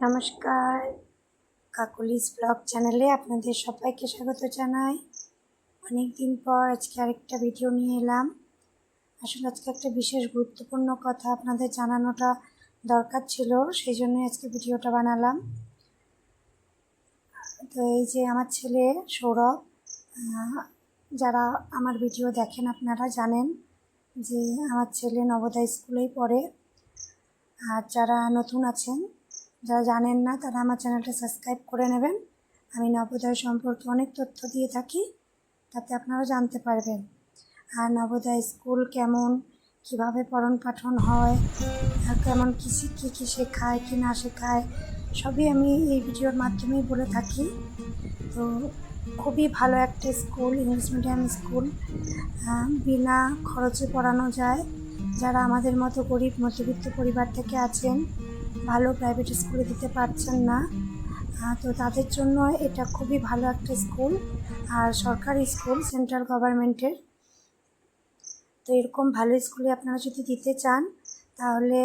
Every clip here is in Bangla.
নমস্কার, কাকুলিস ব্লগ চ্যানেলে আপনাদের সবাইকে স্বাগত জানাই। অনেক দিন পর আজকে আরেকটা ভিডিও নিয়ে এলাম। আসলে আজকে একটা বিশেষ গুরুত্বপূর্ণ কথা আপনাদের জানানোটা দরকার ছিল, সেই জন্যই আজকে ভিডিওটা বানালাম। তো এই যে আমার ছেলে সৌরভ, যারা আমার ভিডিও দেখেন আপনারা জানেন যে আমার ছেলে নবোদয় স্কুলেই পড়ে। আর যারা নতুন আছেন, যারা জানেন না, তারা আমার চ্যানেলটা সাবস্ক্রাইব করে নেবেন। আমি নবোদয় সম্পর্কে অনেক তথ্য দিয়ে থাকি, তাতে আপনারা জানতে পারবেন। আর নবোদয় স্কুল কেমন, কিভাবে পঠন পাঠন হয়, আর কেমন কী শেখায় কি না শেখায়, সবই আমি এই ভিডিওর মাধ্যমেই বলে থাকি। তো খুবই ভালো একটা স্কুল, ইংলিশ মিডিয়াম স্কুল, বিনা খরচে পড়ানো যায়। যারা আমাদের মতো গরিব মধ্যবিত্ত পরিবার থেকে আছেন, ভালো প্রাইভেট স্কুলে দিতে পারছেন না, তো তাদের জন্য এটা খুবই ভালো একটা স্কুল। আর সরকারি স্কুল, সেন্ট্রাল গভর্নমেন্টের। তো এরকম ভালো স্কুলে আপনারা যদি দিতে চান, তাহলে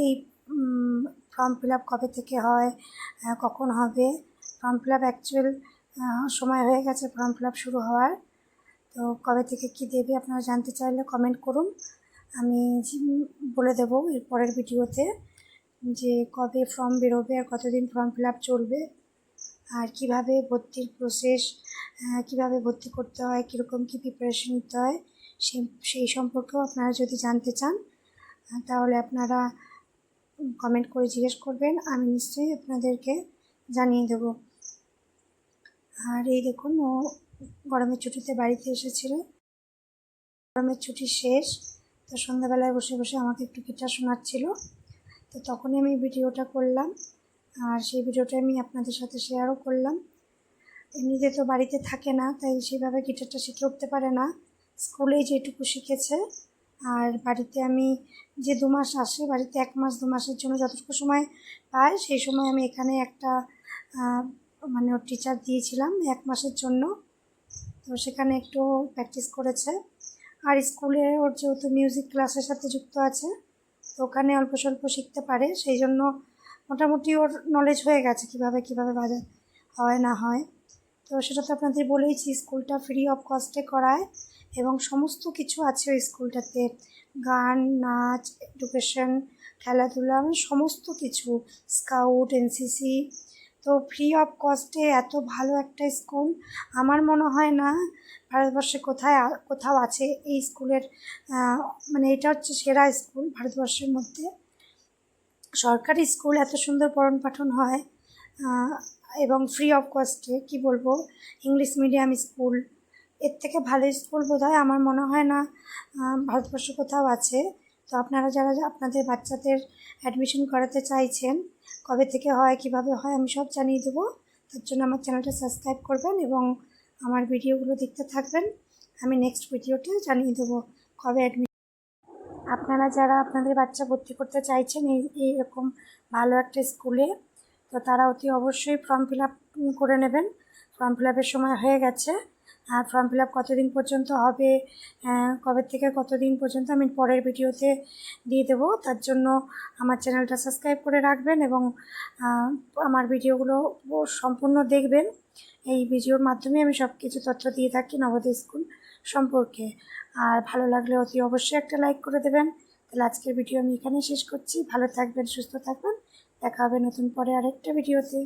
এই ফর্ম ফিল আপ কবে থেকে হয়, কখন হবে, ফর্ম ফিল আপ অ্যাকচুয়াল সময় হয়ে গেছে ফর্ম ফিল আপ শুরু হওয়ার। তো কবে থেকে কি দেবে আপনারা জানতে চাইলে কমেন্ট করুন, আমি বলে দেবো এর পরের ভিডিওতে যে কবে ফর্ম বেরোবে আর কতদিন ফর্ম ফিল আপ চলবে, আর কীভাবে ভর্তির প্রসেস, কীভাবে ভর্তি করতে হয়, কীরকম কী প্রিপারেশন নিতে হয়, সেই সম্পর্কেও আপনারা যদি জানতে চান, তাহলে আপনারা কমেন্ট করে জিজ্ঞেস করবেন, আমি নিশ্চয়ই আপনাদেরকে জানিয়ে দেব। আর এই দেখুন, ও গরমের ছুটিতে বাড়িতে এসেছিল। গরমের ছুটি শেষ, তো সন্ধ্যাবেলায় বসে বসে আমাকে একটু গিটার শোনাচ্ছিল। তো তখনই আমি ভিডিওটা করলাম, আর সেই ভিডিওটা আমি আপনাদের সাথে শেয়ারও করলাম। এমনিতে তো বাড়িতে থাকে না, তাই সেভাবে গিটারটা শিখে উঠতে পারে না, স্কুলেই যেটুকু শিখেছে। আর বাড়িতে আমি যে 2 মাস আসে, বাড়িতে 1 মাস 2 মাসের জন্য যতটুকু সময় পাই, সেই সময় আমি এখানে একটা মানে ওর টিচার দিয়েছিলাম 1 মাসের জন্য। তো সেখানে একটু প্র্যাকটিস করেছে। আর স্কুলে ওর যেহেতু মিউজিক ক্লাসের সাথে যুক্ত আছে, তো ওখানে অল্প স্বল্প শিখতে পারে, সেই জন্য মোটামুটি ওর নলেজ হয়ে গেছে কীভাবে বাজা হয় না হয়। তো সেটা তো আপনাদের বলেইছি, স্কুলটা ফ্রি অফ কস্টে করায় এবং সমস্ত কিছু আছে ওই স্কুলটাতে, গান, নাচ, এডুকেশন, খেলাধুলা, সমস্ত কিছু, স্কাউট, এনসিসি। তো ফ্রি অফ কস্টে এত ভালো একটা স্কুল আমার মনে হয় না ভারতবর্ষে কোথাও আছে এই স্কুলের, মানে এটা হচ্ছে সেরা স্কুল ভারতবর্ষের মধ্যে। সরকারি স্কুল এত সুন্দর পঠন পাঠন হয় এবং ফ্রি অফ কস্টে, কী বলবো, ইংলিশ মিডিয়াম স্কুল, এর থেকে ভালো স্কুল বোধহয় আমার মনে হয় না ভারতবর্ষে কোথাও আছে। তো আপনারা যারা আপনাদের বাচ্চাদের অ্যাডমিশন করাতে চাইছেন, কবে থেকে হয়, কিভাবে হয়, আমি সব জানিয়ে দেবো। তার জন্য আমার চ্যানেলটা সাবস্ক্রাইব করবেন এবং আমার ভিডিওগুলো দেখতে থাকবেন। আমি নেক্সট ভিডিওতে জানিয়ে দেবো কবে আপনারা যারা আপনাদের বাচ্চা ভর্তি করতে চাইছেন এইরকম ভালো একটা স্কুলে, তো তারা অতি অবশ্যই ফর্ম ফিল আপ করে নেবেন। ফর্ম ফিল আপের সময় হয়ে গেছে, আর ফর্ম ফিল আপ কতদিন পর্যন্ত হবে, কবে থেকে কতদিন পর্যন্ত, আমি পরের ভিডিওতে দিয়ে দেবো। তার জন্য আমার চ্যানেলটা সাবস্ক্রাইব করে রাখবেন এবং আমার ভিডিওগুলো সম্পূর্ণ দেখবেন। এই ভিডিওর মাধ্যমে আমি সব কিছু তথ্য দিয়ে থাকি নবোদয় স্কুল সম্পর্কে। আর ভালো লাগলে অতি অবশ্যই একটা লাইক করে দেবেন। তাহলে আজকের ভিডিও আমি এখানেই শেষ করছি। ভালো থাকবেন, সুস্থ থাকবেন, দেখা হবে নতুন পরে আরেকটা ভিডিওতে।